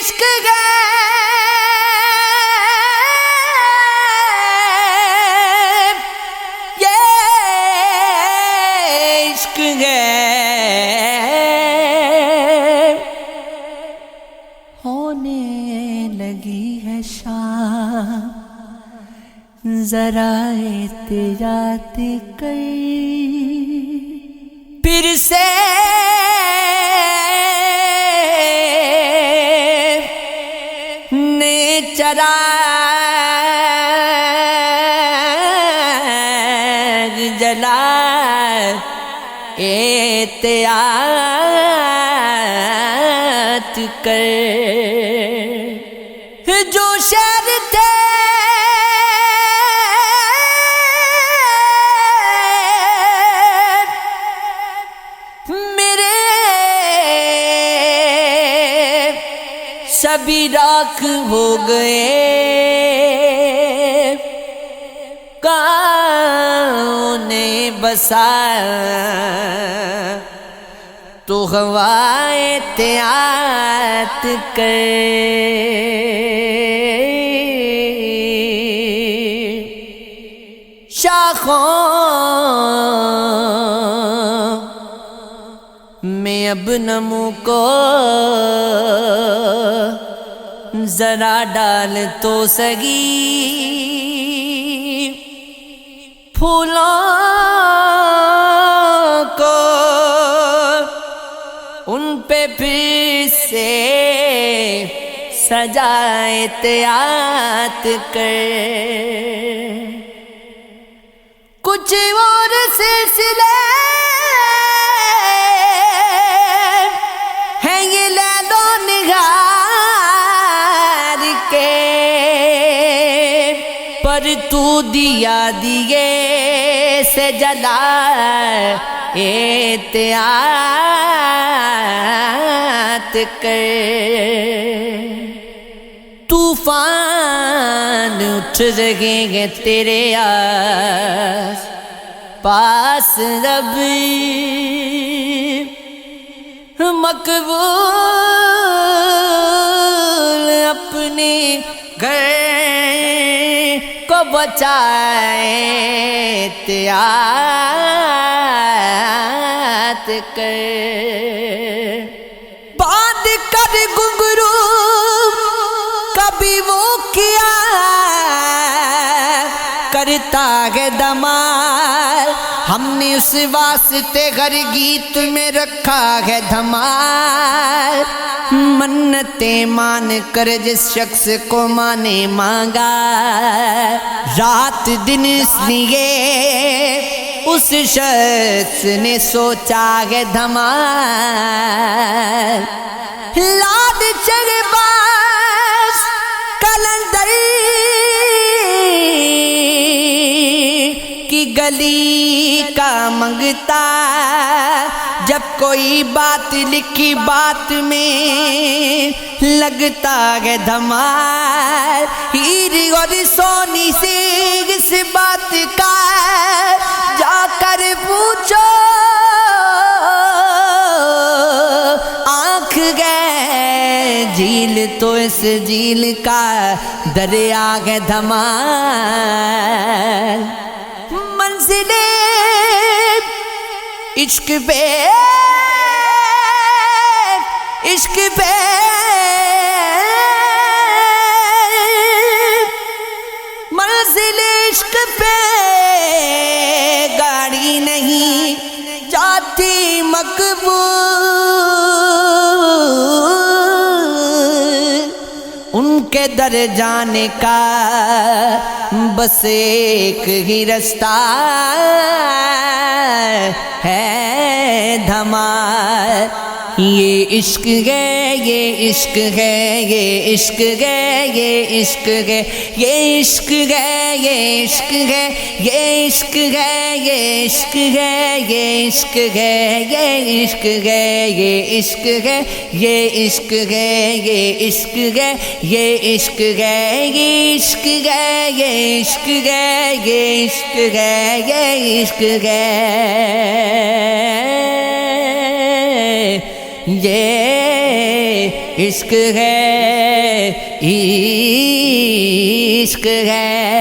عشق ہے یہ عشق ہے ہونے لگی ہے شام ذرا احتیاط کر پھر سے چراغ جلا احتیاط کر جو شہر تھے میرے سبھی راکھ ہو گئے کہاں نے بسایا تو ہوا احتیاط کر شاخوں میں اب نمو کو ذرا ڈال تو سگی پھولوں کو ان پہ پھر سے سجا احتیاط کر کچھ اور سلسلے ہیں یہ لیل و نگار کے پر تو دیا دیے سے جلا احتیاط کر طوفان اٹھ رہے ہیں تیرے آس پاس رب مقبول اپنے گھر کو بچائے احتیاط کر باندھ کر گھنگرو کبھی وہ کیا کرتا ہے دمال ہم نے اس واسطے ہر گیت میں رکھا ہے دھمال منتیں مان کر جس شخص کو ماں نے مانگا رات دن اس لیے اس شخص نے سوچا ہے دھمال لاد چرباز کلندر کی گلی کا منگتا جب کوئی بات لکھی بات میں لگتا ہے دھمال ہیر اور سونی سے اس بات کا جا کر پوچھو آنکھ گئے جھیل تو اس جھیل کا دریا ہے دھمال منزلیں عشق پہ عشق پہ منزل عشق پہ گاڑی نہیں جاتی مقبول ان کے در جانے کا بس ایک ہی رستہ ہے دھمال یہ عشق ہے یہ عشق ہے یہ عشق ہے یہ عشق ہے یہ عشق ہے یہ عشق ہے یہ عشق ہے یہ عشق ہے یہ عشق ہے یہ عشق ہے یہ عشق ہے یہ عشق ہے یہ عشق ہے یہ عشق ہے یہ عشق ہے یہ عشق ہے یہ عشق ہے یہ عشق ہے یہ عشق ہے عشق ہے